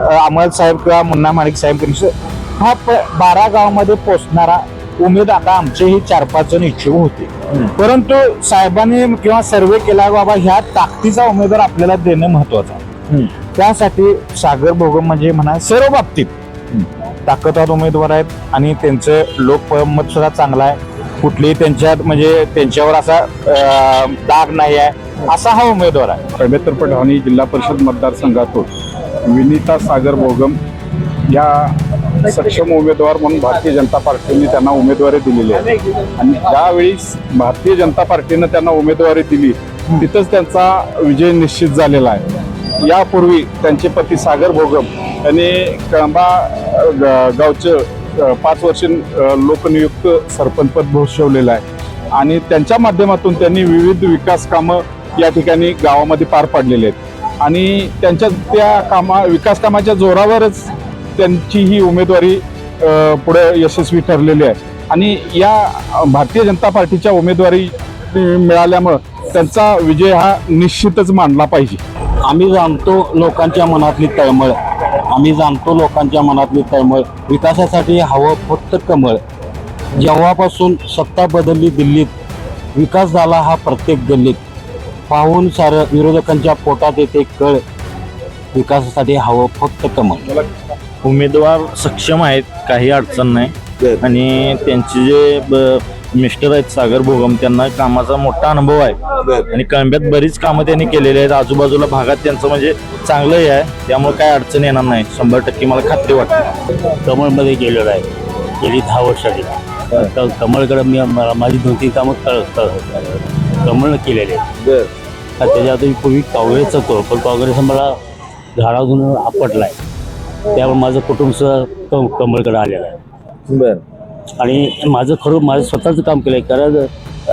अमल साहेब किंवा मुन्ना माणिक साहेब हा 12 गावामध्ये पोहोचणारा उमेद आता आमचेही 4-5 जण इच्छुक होते, परंतु साहेबांनी किंवा सर्वे केला बाबा ह्या ताकदीचा उमेदवार आपल्याला देणं महत्वाचं आहे. त्यासाठी सागर भोगम म्हणजे म्हणा सर्व बाबतीत ताकदवार उमेदवार आहेत आणि त्यांचं लोकमत सुद्धा चांगलं आहे. कुठलीही त्यांच्यात म्हणजे त्यांच्यावर असा दाग नाही आहे, असा हा उमेदवार आहे. कळमेतर पठाणी जिल्हा परिषद मतदारसंघातून विनीता सागर भोगम या सक्षम उमेदवार म्हणून भारतीय जनता पार्टीने त्यांना उमेदवारी दिलेली आहे आणि ज्यावेळी भारतीय जनता पार्टीनं त्यांना उमेदवारी दिली तिथंच त्यांचा विजय निश्चित झालेला आहे. यापूर्वी त्यांचे पती सागर भोगम यांनी कळंबा गावचं 5 वर्ष लोकनियुक्त सरपंचपद भूषवलेलं आहे आणि त्यांच्या माध्यमातून त्यांनी विविध विकास कामं या ठिकाणी गावामध्ये पार पाडलेले आहेत आणि त्यांच्या त्या विकास कामाच्या जोरावरच त्यांची ही उमेदवारी पुढे यशस्वी ठरलेली आहे आणि या भारतीय जनता पार्टीच्या उमेदवारी मिळाल्यामुळं त्यांचा विजय हा निश्चितच मानला पाहिजे. आम्ही जाणतो लोकांच्या मनातली तळमळ, विकासासाठी हवं फक्त कमळ. जेव्हापासून सत्ता बदलली दिल्लीत, विकास झाला हा प्रत्येक गल्लीत. पाहून सारं विरोधकांच्या पोटात येते कळ, विकासासाठी हवं फक्त कमळ. उमेदवार सक्षम आहेत, काही अडचण नाही आणि त्यांचे जे मिस्टर आहेत सागर भोगम त्यांना कामाचा मोठा अनुभव आहे आणि कळंब्यात बरीच कामं त्यांनी केलेली आहेत. आजूबाजूला भागात त्यांचं म्हणजे चांगलंही आहे, त्यामुळे काय अडचण येणार नाही. 100% मला खात्री वाटते. कमळमध्ये गेलेलो आहे गेली 10 वर्षाची. कमळकडे मी माझी 2-3 कामं कमळ केलेले आहेत. त्याच्यात पूर्वी काँग्रेसचं होतो, पण काँग्रेस मला झाडातून आपटलाय, त्यामुळे माझं कुटुंब सुद्धा कमळकडे आलेलं आहे. आणि माझं स्वतःचं काम केलंय. कारण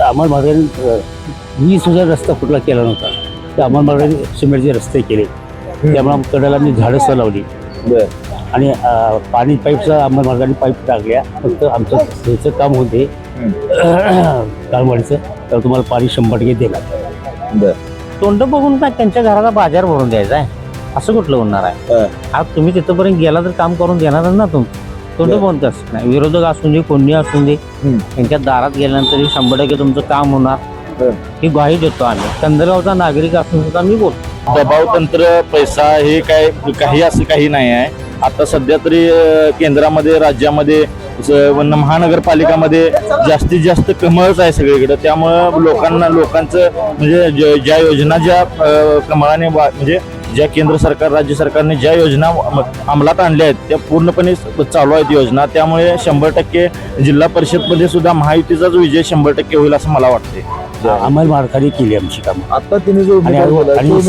अमल महाराजांनी मी सुद्धा रस्ता कुठला केला नव्हता, तर अमल महाराजांनी सिमेंटचे रस्ते केले, त्यामुळे कडेला मी झाडं सुद्धा लावली आणि पाणी पाईपचा अमल महाराजांनी पाईप टाकल्या. फक्त आमचं ह्याचं काम होते कालवाडीचं, तर तुम्हाला पाणी 100% देणार. तोंड बघून काय त्यांच्या घराचा बाजार भरून द्यायचा आहे असं कुठलं होणार आहे? आज तुम्ही तिथंपर्यंत गेला तर काम करून देणारच ना तुम्ही. तोंड बघून कसं नाही, विरोधक असून दे कोणी असून दे, त्यांच्या दारात गेल्यानंतर 100% तुमचं काम होणार ही ग्वाही देतो आम्ही. कंदगावचा नागरिक असून सुद्धा मी बोलतो. दबाव तंत्र, पैसा हे काही असं काही नाही आहे. आता सध्या तरी केंद्रामध्ये, राज्यामध्ये, महानगरपालिकामध्ये जास्तीत जास्त कमळच आहे सगळीकडे. त्यामुळं लोकांचं म्हणजे ज्या योजना ज्या कमळाने म्हणजे ज्या केंद्र सरकार, राज्य सरकारने ज्या योजना अंमलात आणल्या आहेत त्या पूर्णपणे चालू आहेत योजना. त्यामुळे 100% जिल्हा परिषदमध्ये सुद्धा महायुतीचाच विजय 100% होईल असं मला वाटते. अंमल मार्गाने केली आमची कामं. आता तिने जो आणि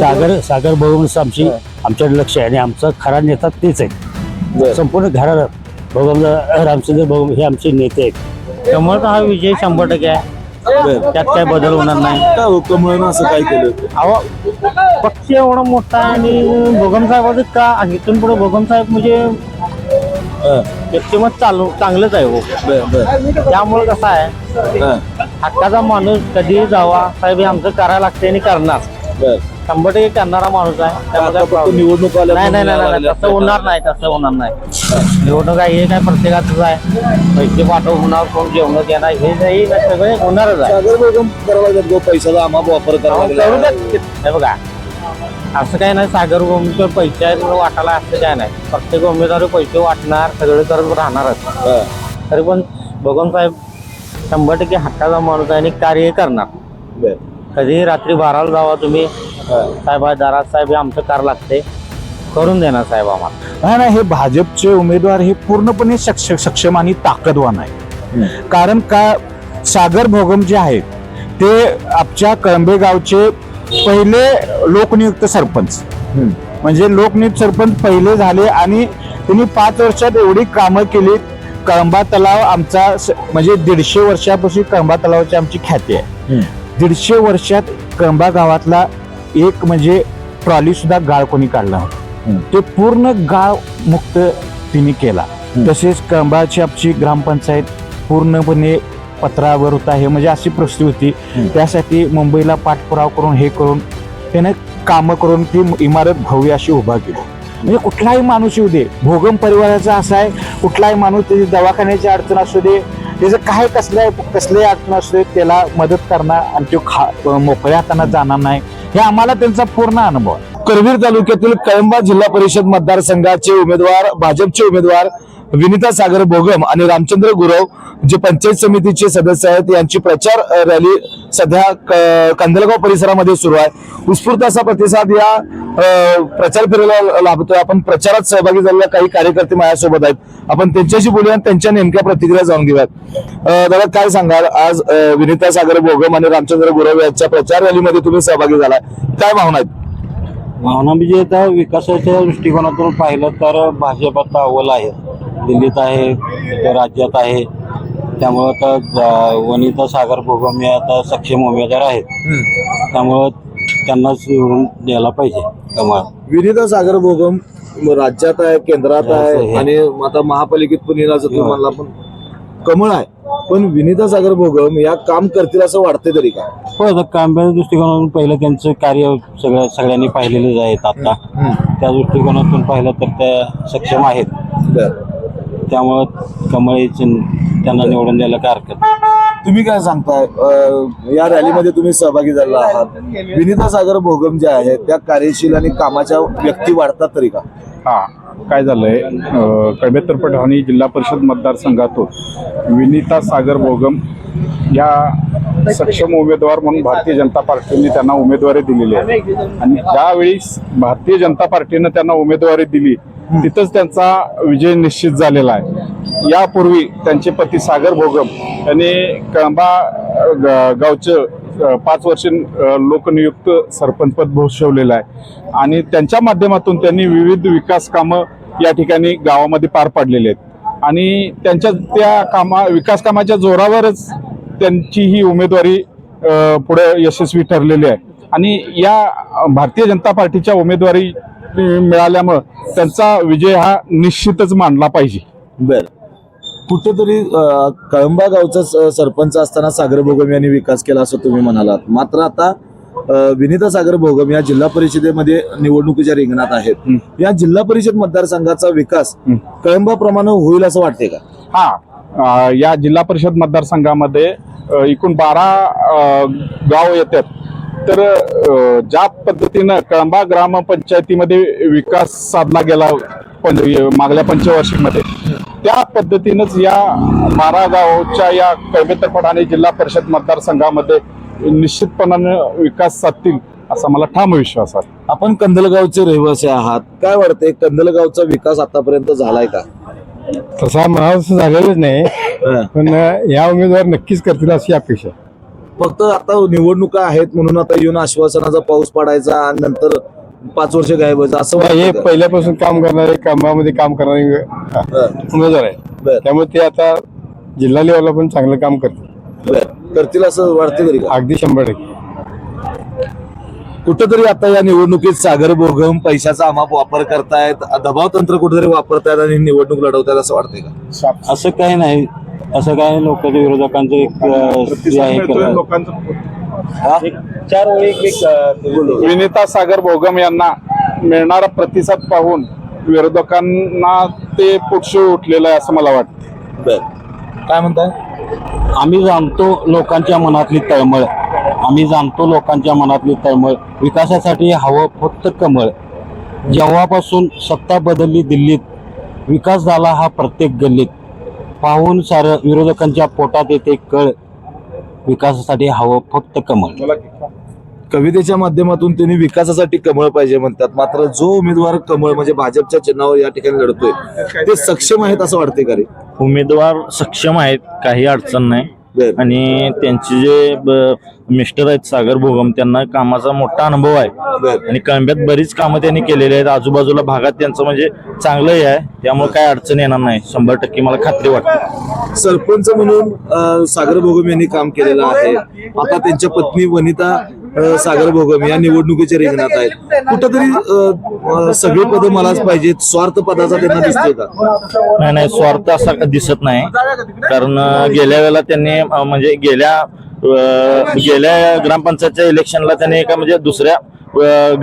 सागर भोगमच आमच्याकडे लक्ष आहे आणि आमचा खरा नेता तेच आहे. संपूर्ण घराला भोगमला रामचंद्र भोगम हे आमचे नेते आहेत. कमळचा हा विजय 100% आहे, त्यात काय बदल होणार नाही. कमळनं असं काय केलं? अहो, पक्ष एवढा मोठा आहे आणि भोगम साहेबाचं का इथून पुढे भोगम साहेब म्हणजे व्यक्तिमत चांगलंच आहे हो. त्यामुळे कसं आहे, हक्काचा माणूस कधीही जावा साहेब हे आमचं करायला लागते आणि करणार 100% करणारा माणूस आहे. त्यामध्ये निवडणूक नाही तसं होणार नाही. निवडणूक हे काय प्रत्येकाच आहे, पैसे पाठव होणार, कोण जेवण देणार हे सगळे होणारच आहे. पैशाचा आम्हाला वापर हे बघा, असं काय नाही सागर भोगमचे पैसे आहेत म्हणून वाटायला असं काय नाही. प्रत्येक उमेदवार पैसे वाटणार, सगळं करत राहणारच. तरी पण भोगम साहेब 100% हक्काचा माणूस आहे आणि कार्य करणार. कधी रात्री 12ला जावा तुम्ही साहेब दारात, साहेब हे आमचं कार लागते, करून देणार साहेब आम्हाला. नाही, हे भाजपचे उमेदवार हे पूर्णपणे सक्षम आणि ताकदवान आहे. कारण का सागर भोगम जे आहेत ते आमच्या कळंबे गावचे पहिले लोकनियुक्त सरपंच, म्हणजे लोकनियुक्त सरपंच पहिले झाले आणि त्यांनी 5 वर्षात एवढी कामं केली. कळंबा तलाव आमचा म्हणजे 150 वर्षापासून कळंबा तलावाची आमची ख्याती आहे. 150 वर्षात कळंबा गावातला एक म्हणजे ट्रॉली सुद्धा गाळ कोणी काढला, ते पूर्ण गाव मुक्त तिने केला. तसेच कळंबाची आमची ग्रामपंचायत पूर्णपणे पत्रावर होता, हे म्हणजे अशी परिस्थिती होती. त्यासाठी मुंबईला पाठपुरावा करून हे करून त्याने कामं करून ती इमारत भव्य अशी उभा केली. म्हणजे कुठलाही माणूस येऊ दे, भोगम परिवाराचा असा आहे, कुठलाही माणूस त्याची दवाखान्याची अडचण असू दे, त्याचं काय कसल्याही अडचण असू दे, त्याला मदत करणार आणि तो मोकळ्या हाताना जाणार नाही, हे आम्हाला त्यांचा पूर्ण अनुभव आहे. करवीर तालुक्यातील कळंबा जिल्हा परिषद मतदारसंघाचे उमेदवार भाजपचे उमेदवार विनिता सागर भोगम आणि रामचंद्र गुरव जे पंचायत समितीचे सदस्य आहेत यांची प्रचार रॅली सध्या कंदलगाव परिसरामध्ये सुरू आहे. उत्स्फूर्त असा प्रतिसाद या प्रचार फेरीला लाभतोय. आपण प्रचारात सहभागी झालेल्या काही कार्यकर्ते माझ्यासोबत आहेत, आपण त्यांच्याशी बोलूया, त्यांच्या नेमक्या प्रतिक्रिया जाणून घेऊयात. दादा काय सांगाल, आज विनिता सागर भोगम आणि रामचंद्र गुरव यांच्या प्रचार रॅलीमध्ये तुम्ही सहभागी झालाय, काय भावना आहेत? भावना म्हणजे आता विकासाच्या दृष्टिकोनातून पाहिलं तर भाजप आता अव्वल आहे, दिल्लीत आहे, इतर राज्यात आहे. त्यामुळं आता वनिता सागर भोगम हे आता सक्षम उमेदवार आहेत, त्यामुळं त्यांनाच निवडून द्यायला पाहिजे कमळ. विनिता सागर भोगम राज्यात आहे, केंद्रात आहे आणि आता महापालिकेत पण येणार तुम्ही म्हणला, पण कमळ आहे. पण विनिता सागर भोगम या काम करतील असं वाटतंय तरी का? हो, आता कामाच्या दृष्टिकोनातून पहिलं त्यांचं कार्य सगळ्यांनी पाहिलेलेच आहेत. आता त्या दृष्टिकोनातून पाहिलं तर त्या सक्षम आहेत, त्यामुळं कमळ त्यांना निवडून द्यायला काय हरकत नाही. तुम्ही काय सांगताय, या रॅलीमध्ये तुम्ही सहभागी झाला आहात, विनिता सागर भोगम ज्या आहेत त्या कार्यशील आणि कामाच्या व्यक्ती वाढतात तरी का? हा, काय झालंय, कळंबे ठाणे जिल्हा परिषद मतदारसंघातून विनिता सागर भोगम या सक्षम उमेदवार म्हणून भारतीय जनता पार्टीने त्यांना उमेदवारी दिलेली आहे. आणि ज्यावेळी भारतीय जनता पार्टीनं त्यांना उमेदवारी दिली तिथंच त्यांचा विजय निश्चित झालेला आहे. यापूर्वी त्यांचे पती सागर भोगम यांनी कळंबा गावचं 5 वर्ष लोकनियुक्त सरपंचपद भूषवलेलं आहे आणि त्यांच्या माध्यमातून त्यांनी विविध विकास कामं या ठिकाणी गावामध्ये पार पाडलेली आहेत आणि त्यांच्या त्या विकास कामाच्या जोरावरच त्यांची ही उमेदवारी पुढे यशस्वी ठरलेली आहे. आणि या भारतीय जनता पार्टीच्या उमेदवारी मिळाल्यामुळं त्यांचा विजय हा निश्चितच मानला पाहिजे. बर, कुठेतरी कळंबा गावचा सरपंच असताना सागर भोगम यांनी विकास केला असं तुम्ही म्हणालात, मात्र आता विनिता सागर भोगम या जिल्हा परिषदेमध्ये निवडणुकीच्या रिंगणात आहेत. या जिल्हा परिषद मतदारसंघाचा विकास कळंबाप्रमाणे होईल असं वाटते का? हा, या जिल्हा परिषद मतदारसंघामध्ये एकूण 12 गाव येतात. तर ज्या पद्धतीनं कळंबा ग्रामपंचायतीमध्ये विकास साधला गेला मागल्या पंचवार्षिकमध्ये, त्या पद्धतीनंच या 12 गावच्या या कळंबे ठाणे जिल्हा परिषद मतदारसंघामध्ये निश्चितपणाने विकास साधतील असा मला ठाम विश्वास आहे. आपण कंदलगावचे रहिवासी आहात, काय वाटतंय कंदलगावचा विकास आतापर्यंत झालाय का? तसा म्हणावं झालेलंच नाही, पण या उमेदवार नक्कीच करतील अशी अपेक्षा. फक्त आता निवडणुका आहेत म्हणून आता येऊन आश्वासनाचा पाऊस पडायचा आणि नंतर 5 वर्ष गायब व्हायचं असं हे वाटतं का? पहिल्यापासून काम करणारे, कामामध्ये काम करणारे उमेदवार आहे, त्यामुळे ते आता जिल्हा लेवलला पण चांगलं काम करतील. करतील असं वाटतं तरी का? अगदी 100%. कुठेतरी आता या निवडणुकीत सागर भोगम पैशाचा अमाप वापर करतायत, दबाव तंत्र कुठेतरी वापरतायत आणि निवडणूक लढवतायत असं वाटतंय का? असं काही नाही, असं काय लोकांच्या विरोधकांचं विनिता सागर भोगम यांना मिळणारा प्रतिसाद पाहून विरोधकांना ते पुढे उठलेलं आहे असं मला वाटतं. काय म्हणताय? आम्ही जाणतो लोकांच्या मनातली तळमळ, विकासासाठी हवं फक्त कमळ. जेव्हापासून सत्ता बदलली दिल्लीत, विकास झाला हा प्रत्येक गल्लीत. पाहून सारं विरोधकांच्या पोटात येते कळ, विकासासाठी हवं फक्त कमळ. कवितेच्या माध्यमातून त्यांनी विकासासाठी कमळ पाहिजे म्हणतात, मात्र जो उमेदवार कमळ म्हणजे भाजपच्या चिन्हावर या ठिकाणी लढतोय ते सक्षम आहेत असं वाटतंय का रे? उमेदवार सक्षम आहेत, काही अडचण नाही. आणि त्यांचे जे मिस्टर आहेत सागर भोगम, त्यांना कामाचा मोठा अनुभव आहे आणि कळंब्यात बरीच कामं त्यांनी केलेली आहेत. आजूबाजूला भागात त्यांचं म्हणजे चांगलंही आहे, त्यामुळे काय अडचण येणार नाही, 100% मला खात्री वाटते. सरपंच म्हणून सागर भोगम यांनी काम केलेलं आहे. आता त्यांच्या पत्नी वनिता सागर भोगम या निवडणुकीच्या रिंगणात आहेत. कुठंतरी सगळे पद मलाच पाहिजेत, स्वार्थ पदाचा त्यांना दिसतोय का? नाही, स्वार्थ असा दिसत नाही. कारण गेल्या वेळेला त्यांनी म्हणजे गेल्या गेल्या ग्रामपंचायतच्या इलेक्शनला त्यांनी एका म्हणजे दुसऱ्या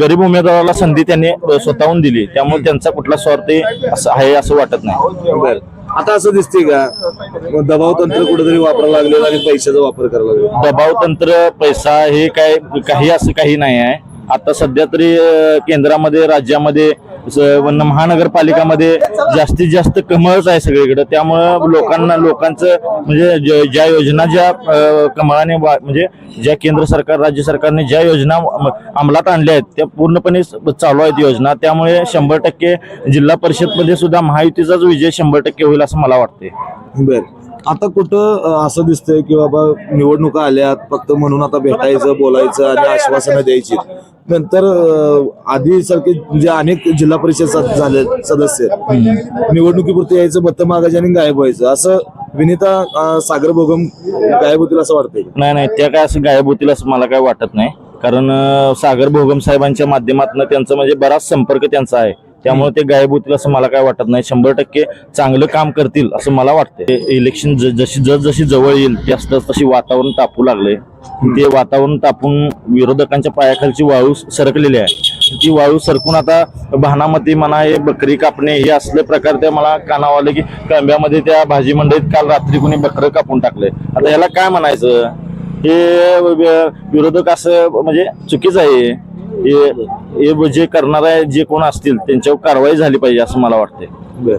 गरीब उमेदवाराला संधी त्यांनी स्वतःहून दिली, त्यामुळे त्यांचा कुठला स्वार्थ असं आहे असं वाटत नाही. बर आता असं दिसते का मग दबाव तंत्र कुठेतरी वापरायला लागलेलं आणि पैशाचा वापर करायला लागला? दबाव तंत्र पैसा हे काही असं काही नाही आहे. आता सध्या तरी केंद्रामध्ये राज्यामध्ये महानगरपालिकामध्ये जास्तीत जास्त कमळच आहे सगळीकडे, त्यामुळं लोकांचं म्हणजे ज्या योजना ज्या कमळाने म्हणजे ज्या केंद्र सरकार राज्य सरकारने ज्या योजना अंमलात आणल्या आहेत त्या पूर्णपणे चालू आहेत योजना, त्यामुळे 100% जिल्हा परिषदमध्ये सुद्धा महायुतीचाच विजय 100% होईल असं मला वाटते. बर आता कुठं असं दिसतंय की बाबा निवडणुका आल्यात फक्त म्हणून आता भेटायचं बोलायचं आणि आश्वासनं द्यायची, नंतर आधी सारखे जे अनेक जिल्हा परिषद झाले सदस्य निवडणुकीपुरते यायचं मत मागायचे आणि गायब व्हायचं, असं विनिता सागर भोगम गायब होतील असं वाटतंय? नाही त्या काय असं गायब होतील असं मला काय वाटत नाही, कारण सागर भोगम साहेबांच्या माध्यमातून त्यांचं म्हणजे बराच संपर्क त्यांचा आहे, त्यामुळे ते गायब होतील असं मला काय वाटत नाही. 100% चांगलं काम करतील असं मला वाटतं. इलेक्शन जशी जवळ येईल जास्त तशी वातावरण तापू लागले, ते वातावरण तापून विरोधकांच्या पायाखालची वाळू सरकलेली आहे, ती वाळू सरकून आता भानामती म्हणा हे बकरी कापणे हे असले प्रकार ते मला कानावर आले की कळंब्यामध्ये त्या भाजी मंडईत काल रात्री कोणी बकरं कापून टाकले. आता याला काय म्हणायचं, हे विरोधक असं म्हणजे चुकीचं आहे. हे जे करणारे जे कोण असतील त्यांच्यावर कारवाई झाली पाहिजे असं मला वाटतंय.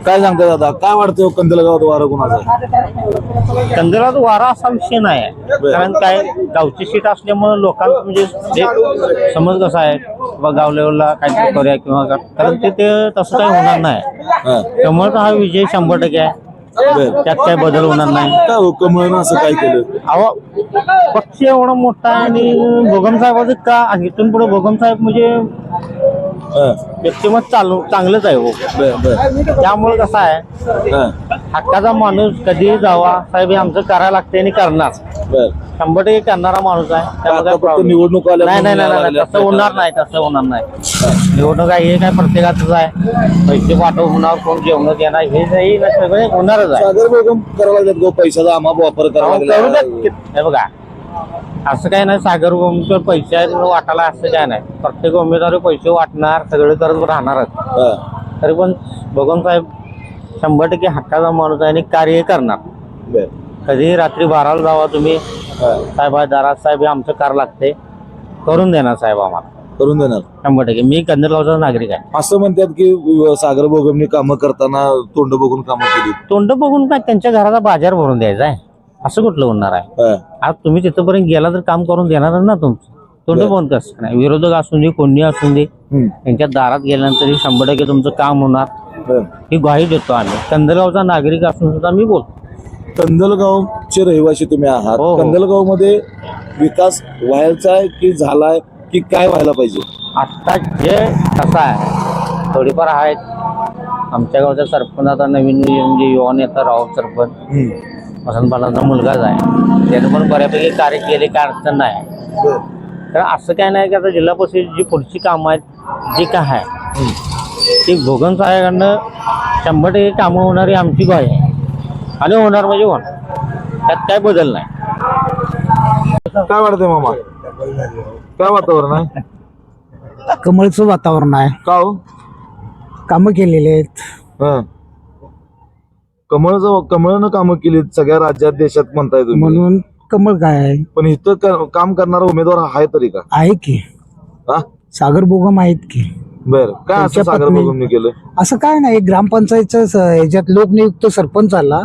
काय सांगता दादा, काय वाटतं कंदलगावात वारा कोणाचा? कंदरात वारा असा विषय नाही आहे, कारण काय गावची सीट असल्यामुळे लोकांना म्हणजे जे समज कसा आहे बाबा गाव लेवलला काहीतरी करूया किंवा कारण ते तसं काही होणार नाही. त्यामुळे हा विजय 100% आहे, त्यात काही बदल होणार नाही. काय हो कमळनं असं काय केलं? अहो पक्ष एवढा मोठा आहे आणि भोगम साहेबाचं का इथून पुढे भोगम साहेब म्हणजे व्यक्तिमत चांगलंच आहे हो. त्यामुळे कसं आहे हक्काचा माणूस कधी जावा साहेब हे आमचं करायला लागते आणि करणार 100% करणारा माणूस आहे. त्यामुळे निवडणूक आल्या नाही तसं होणार नाही. निवडणूक आहे हे काय प्रत्येकाच आहे, पैसे पाठवून होणार कोण जेवण देणार हे सगळं होणारच आहे. सागर भोगम करायला लागतात गो पैशाचा आम्हा वापर करायला लागला. हे बघा असं काही नाही सागर गोमकर पैसे वाटायला असं काय नाही, प्रत्येक उमेदवारी पैसे वाटणार सगळे करत राहणारच. तरी पण भगवान साहेब 100% हक्काचा माणूस आहे आणि कार्य करणार. कधी रात्री 12ला जावा तुम्ही साहेब दारात साहेब हे आमचं कार लागते करून देणार साहेब, आम्हाला करून देणार 100%. मी कंदरगावचा नागरिक आहे. असं म्हणतात की सागर भोगमने कामं करताना तोंड बघून कामं केली. तोंड बघून काय त्यांच्या घराचा बाजार भरून द्यायचा आहे असं कुठलं होणार आहे? आज तुम्ही तिथपर्यंत गेला तर काम करून देणार ना तुमचं, तोंड बघून कसं नाही. विरोधक असून दे कोणी असून दे त्यांच्या दारात गेल्यानंतर 100% तुमचं काम होणार ही ग्वाही देतो आम्ही. कंदलगावचा नागरिक असून सुद्धा मी बोलतो. कंदलगावचे रहिवासी तुम्ही आहात, हो. कंदलगाव मध्ये विकास व्हायचा आहे की झालाय की काय व्हायला पाहिजे? आता जे कसं आहे थोडीफार आहेत आमच्या गावचा सरपंच आता नवीन म्हणजे युवा नेता राव सरपंच वसंतपालांचा मुलगाच आहे, त्याने पण बऱ्यापैकी कार्य केले काय अडचण नाही. तर असं काय नाही की आता जिल्हा परिषद जी पुढची कामं आहेत जी काय आहे ती भोगम साहेबांकडनं 100% कामं होणारी आमची ग्वाही आहे आणि होणार म्हणजे होणार, त्यात काय बदल नाही. काय वाटतंय मामा, काय वातावरण आहे? कमळचं वातावरण आहे, का हो? कामं केलेले आहेत कमळनं कामं केली सगळ्या राज्यात देशात म्हणताय तुम्ही, म्हणून कमळ काय आहे. पण इथं काम करणारा उमेदवार आहे तरी का? आहे की हा सागर भोगम आहेत की. बर काय असं त्यांच्या सागर पत्नी- भोगमने केलं? असं काय नाही, ग्रामपंचायतचं ह्याच्यात लोकनियुक्त सरपंच आला,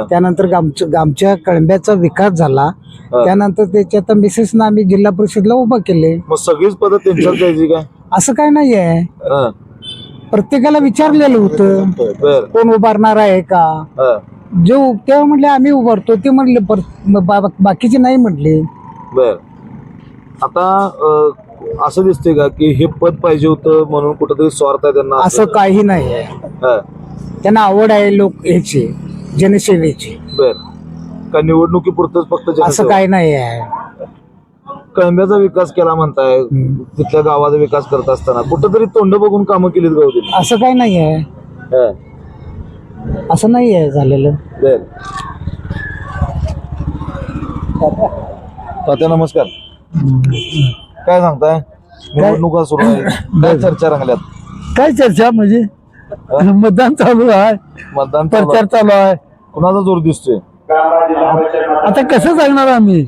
त्यानंतर आमच्या कळंब्याचा विकास झाला, त्यानंतर त्याच्यात मिसेसना आम्ही जिल्हा परिषदला उभा केले. मग सगळीच पद त्यांच्याच द्यायची का? असं काय नाही आहे, प्रत्येकाला विचारलेलं होतं बर कोण उभारणार आहे का. जे तेव्हा म्हणले आम्ही उभारतो, ते म्हणले बाकीचे नाही म्हणले. बर आता असं दिसतंय का की हे पद पाहिजे होतं म्हणून कुठेतरी स्वार्थ आहे त्यांना? असं काही नाही आहे, त्यांना आवड आहे लोक ह्याची जनसेवेची. बर का निवडणुकीपुरतच फक्त असं जनसेवा? काही नाही आहे. कळंब्याचा विकास केला म्हणताय, तिथल्या गावाचा विकास करत असताना कुठंतरी तोंड बघून कामं केलीत गावतील? असं काही नाही आहे, असं नाही आहे झालेलं. बर तात्या नमस्कार. काय सांगताय, निवडणुका सुरू आहे, काय चर्चा रंगल्यात? काय चर्चा म्हणजे मतदान चालू आहे, मतदान प्रचार चालू आहे. कुणाचा जोर दिसतोय? आता कसं सांगणार आम्ही,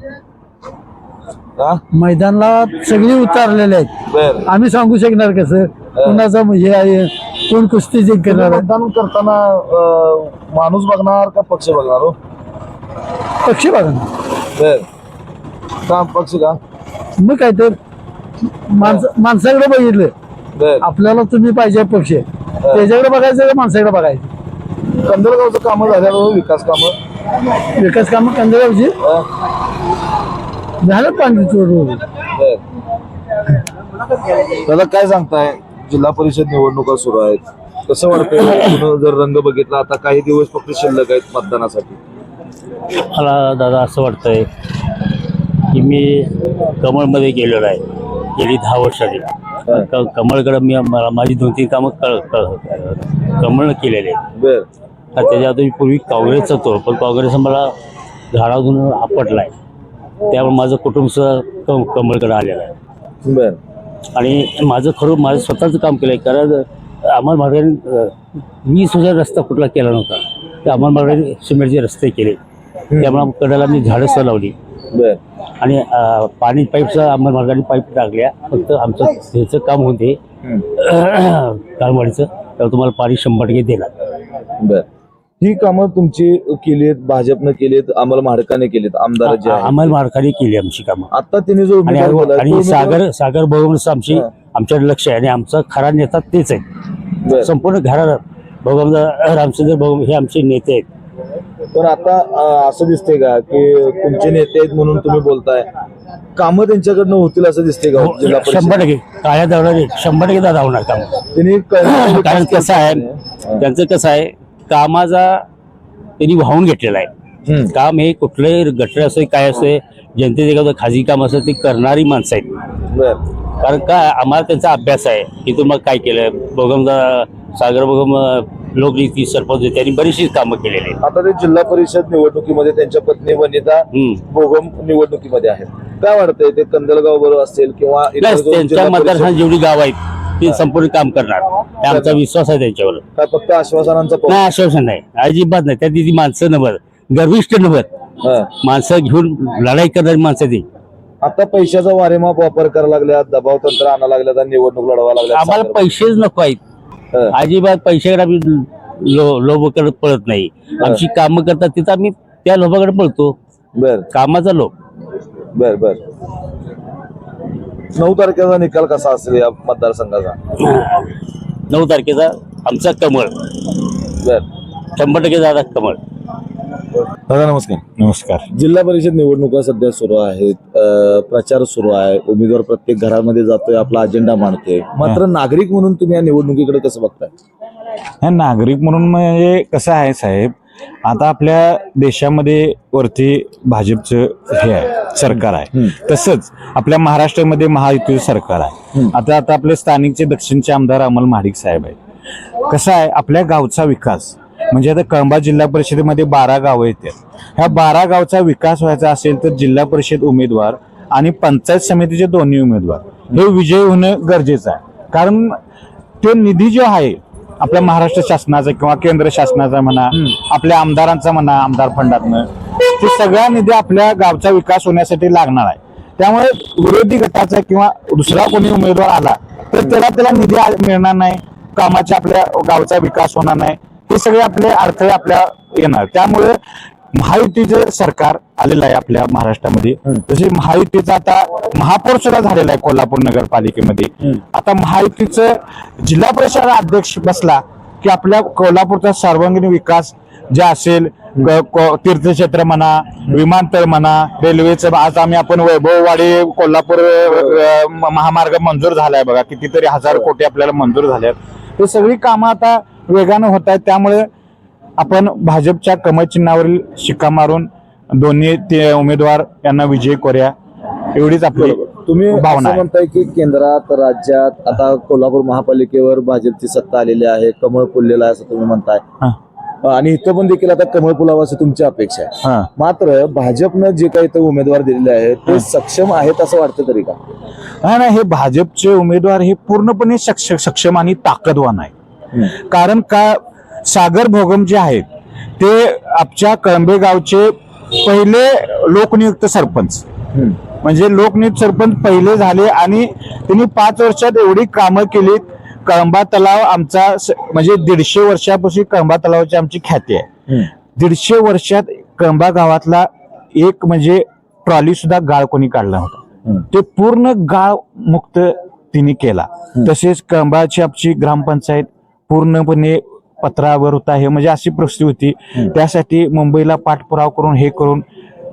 हा? मैदानाला सगळी उतारलेले आहेत, बर. आम्ही सांगू शकणार कसं कोणाचं हे आहे, कोण कुस्ती जिंकणार आहे? मतदान करताना माणूस बघणार का पक्ष बघणार हो? पक्षी बघा, बर. का पक्ष का? मग काय तर माणसाकडे बघितलं, बर. आपल्याला तुम्ही पाहिजे पक्ष, त्याच्याकडे बघायचं का माणसाकडे बघायचं? कंदलगावचं कामं झाल्यावर विकास कामं विकास कामं कंदगावची झालं, पाणी चोरून. दादा काय सांगताय, जिल्हा परिषद निवडणुका सुरू आहेत, कसं वाटतंय? पुन्हा जर रंग बघितला, आता काही दिवस फक्त शिल्लक आहेत मतदानासाठी. मला दादा असं वाटतंय की मी कमळमध्ये गेलेलो आहे गेली 10 वर्षांनी. कमळकडे मला माझी 2-3 कामं कमळनं केलेले आहेत. बर. त्याच्या आधी पूर्वी काँग्रेसचा होतो, पण काँग्रेस मला झाडातून आपटलाय, त्यामुळे माझं कुटुंब कमळकडे आलेलं आहे. बर. आणि माझं स्वतःचं काम केलं आहे. कारण अमल मार्गाने मी सुद्धा रस्ता कुठला केला नव्हता, तर अमल मार्गाने सिमेंटचे रस्ते केले, त्यामुळे कडेला मी झाडं लावली. बर. आणि पाणी पाईपचा अमल मार्गाने पाईप टाकल्या. फक्त आमचं ह्याचं काम होते काळवाडीचं, तर तुम्हाला पाणी 100% देणार. बर. ही कामं तुमची केलीत, भाजपनं केलीत, अमल माडकाने केलीत, आमदार जे आहेत. अमल मार्गाने केली आमची कामं. आता तिने जो उमेदवार दिलाय, तो आणि उमेदवार- सागर भगवंत आमच्याकडे लक्ष आहे, आणि आमचा खरा नेता तेच आहे. बर. संपूर्ण घराला भगवंत रामचंद्र भगवंत हे आमचे नेते आहेत. पण आता असं दिसतंय का की तुमचे नेते आहेत म्हणून तुम्ही बोलताय, कामं त्यांच्याकडनं होतील असं दिसतंय का जिल्हा परिषद? 100% काळ्या दगडाने 100% दादा होणार काम. त्यांनी कारण कसं आहे, त्यांचं कसं आहे, कामाचा त्यांनी वाहून घेतलेला आहे. काम हे कुठलंही गटर असो काय असो, जनतेचे एखादं खाजगी काम असं ते करणारी माणसं आहेत. बर. कारण काय, आम्हाला त्यांचा अभ्यास आहे की तुम्ही काय केलं. सागर भोगम लोकनीती सरपंच होते, त्यांनी बरीचशी कामं केलेली आहेत. आता ते जिल्हा परिषद निवडणुकीमध्ये त्यांच्या पत्नी वनिता भोगम निवडणुकीमध्ये आहेत. काय वाटतंय, ते कंदलगाव बरोबर असेल किंवा इतर प्लस दोन त्यांच्या जिल्हा मतदारसंघात परिषद- जेवढी गाव आहेत ते संपूर्ण काम करणार, हे आमचा विश्वास आहे त्यांच्यावर. काय फक्त आश्वासनांचा पाऊस? नाही, आश्वासन नाही, अजिबात नाही. त्या ती माणसं नव्हत, गर्विष्ठ नव्हत, हा. माणसं घेऊन लढाई करणारी माणसं ती. आता पैशाचा वारेमाप वापर करायला लागल्यात, दबाव तंत्र आणायला लागल्यात आणि निवडणूक लढवा लागल्यात. आम्हाला पैसेच नको आहेत, हा. अजिबात पैशाकडे आम्ही लोभाकडे पळत नाही. आमची कामं करतात तिथं आम्ही त्या लोभाकडे पळतो, बर. कामाचा लोभ. बर. बर. 9 तारखेचा निकाल कसा असेल या मतदारसंघाचा? 9 तारखेचा आमचा कमळ, बर. 100% दादा कमळ. दादा नमस्कार. नमस्कार. जिल्हा परिषद निवडणुका सध्या सुरू आहेत, प्रचार सुरू आहे, उमेदवार प्रत्येक घरामध्ये जातोय, आपला अजेंडा मांडतोय. मात्र नागरिक म्हणून तुम्ही या निवडणुकीकडे कसं बघताय? हा, नागरिक म्हणून म्हणजे कसं आहे साहेब, आता आपल्या देशामध्ये वरती भाजपचं हे आहे, सरकार आहे. तसंच आपल्या महाराष्ट्रामध्ये महायुतीचं सरकार आहे. आता आपले स्थानिकचे दक्षिणचे आमदार अमल महाडिक साहेब आहेत. कसं आहे, आपल्या गावचा विकास म्हणजे आता कळंबा जिल्हा परिषदेमध्ये 12 गावं येतात. ह्या 12 गावचा विकास व्हायचा असेल तर जिल्हा परिषद उमेदवार आणि पंचायत समितीचे दोन्ही उमेदवार हे विजयी होणं गरजेचं आहे. कारण ते निधी जो आहे आपल्या महाराष्ट्र शासनाचा किंवा केंद्र शासनाचा म्हणा, आपल्या आमदारांचा म्हणा, आमदार फंडातनं, ते सगळा निधी आपल्या गावचा विकास होण्यासाठी लागणार आहे. त्यामुळे विरोधी गटाचा किंवा दुसरा कोणी उमेदवार आला तर त्याला निधी मिळणार नाही, कामाच्या आपल्या गावचा विकास होणार नाही, हे सगळे आपले अडथळे आपल्या येणार. त्यामुळे महायुतीचं सरकार आलेलं आहे आपल्या महाराष्ट्रामध्ये. तसे महायुतीचा आता महापौर सुद्धा झालेला आहे कोल्हापूर नगरपालिकेमध्ये. आता महायुतीचं जिल्हा परिषद अध्यक्ष बसला की आपल्या कोल्हापूरचा सर्वांगीण विकास जे असेल, तीर्थक्षेत्र म्हणा, विमानतळ म्हणा, रेल्वेचं, आज आपण वैभववाडी कोल्हापूर महामार्ग मंजूर झालाय बघा, कितीतरी 1000 कोटी आपल्याला मंजूर झाल्यात. हे सगळी कामं आता वेगानं होत आहेत. त्यामुळे आपण भाजपच्या कमळ चिन्हावरील शिक्का मारून दोन्ही ते उमेदवार यांना विजयी करूया, एवढीच आपली तुम्ही भावना असं म्हणताय की केंद्रात, राज्यात आता कोल्हापूर महापालिकेवर भाजपची सत्ता आलेली आहे, कमळ फुललेलं आहे असं तुम्ही म्हणताय. आणि इथं पण देखील आता कमळ फुलावं असं तुमची अपेक्षा आहे. हा. मात्र भाजपनं जे काही इथं उमेदवार दिलेले आहेत ते सक्षम आहेत असं वाटतं तरी का? नाही, हे भाजपचे उमेदवार हे पूर्णपणे सक्षम आणि ताकदवान आहे. कारण का सागर भोगम जे आहेत ते आमच्या कळंबे गावचे पहिले लोकनियुक्त सरपंच, म्हणजे लोकनियुक्त सरपंच पहिले झाले आणि त्यांनी 5 वर्षात एवढी कामं केली. कळंबा तलाव आमचा म्हणजे 150 वर्षापासून कळंबा तलावाची आमची ख्याती आहे. 150 वर्षात कळंबा गावातला एक म्हणजे ट्रॉली सुद्धा गाळ कोणी काढला होता. ते पूर्ण गाळ मुक्त तिने केला. तसेच कळंबाची आमची ग्रामपंचायत पूर्णपणे पत्रावर होता. हे म्हणजे अशी परिस्थिती होती. त्यासाठी मुंबईला पाठपुरावा करून हे करून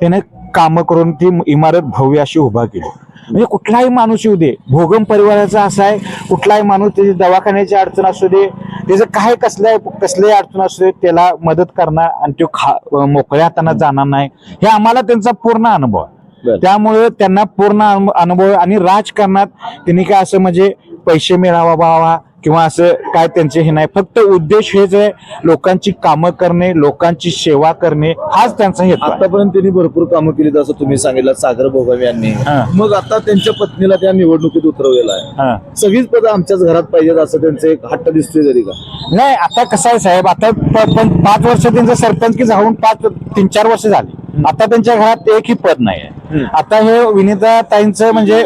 त्याने कामं करून ती इमारत भव्य अशी उभा केली. म्हणजे कुठलाही माणूस येऊ दे, भोगम परिवाराचा असा आहे, कुठलाही माणूस त्याची दवाखान्याची अडचण असू दे, त्याचं काय कसल्याही अडचण असू दे, त्याला मदत करणार आणि तो मोकळ्या हाताने जाणार नाही. हे आम्हाला त्यांचा पूर्ण अनुभव आहे. त्यामुळे त्यांना पूर्ण अनुभव आणि राजकारणात त्यांनी काय असं म्हणजे पैसे मिळावा किंवा असं काय त्यांचे हे नाही. फक्त उद्देश हेच आहे, लोकांची कामं करणे, लोकांची सेवा करणे, हाच त्यांचा हेतू आहे. आतापर्यंत त्यांनी भरपूर कामं केली असं तुम्ही सांगितलं सागर भोगम यांनी. मग आता त्यांच्या पत्नीला त्या निवडणुकीत उतरवलेला आहे. सगळीच पदं आमच्याच घरात पाहिजेत असं त्यांचं एक हट्ट दिसतोय तरी का? नाही, आता कसं आहे साहेब, आता पण 5 वर्ष त्यांचं सरपंच जाऊन 3-4 वर्ष झाली. आता त्यांच्या घरात एकही पद नाही आहे. आता हे विनीता ताईंचं म्हणजे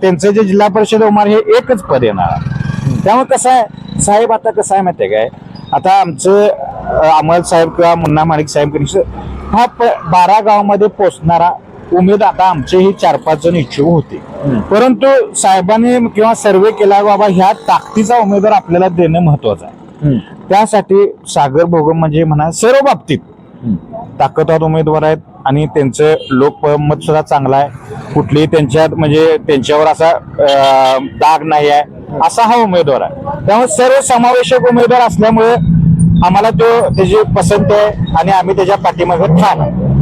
त्यांचं जे जिल्हा परिषद होणार हे एकच पद येणार आहे. त्यामुळे कसं आहे साहेब, आता कसं आहे माहिती आहे काय, आता आमचं अमल साहेब किंवा मुन्ना माणिक साहेब हा 12 गावामध्ये पोहोचणारा उमेद आता आमचेही 4-5 जण इच्छुक होते. परंतु साहेबांनी किंवा सर्वे केला बाबा ह्या ताकदीचा उमेदवार आपल्याला देणं महत्वाचं आहे. त्यासाठी सागर भोगम म्हणजे म्हणा सर्व बाबतीत ताकदवान उमेदवार आहेत आणि त्यांचं लोकमत सुद्धा चांगलं आहे. कुठलीही त्यांच्यात म्हणजे त्यांच्यावर असा दाग नाही आहे, असा हा उमेदवार आहे. त्यामुळे सर्व समावेशक उमेदवार असल्यामुळे आम्हाला तो त्याची पसंत आहे आणि आम्ही त्याच्या पाठीमागे ठाम आहे.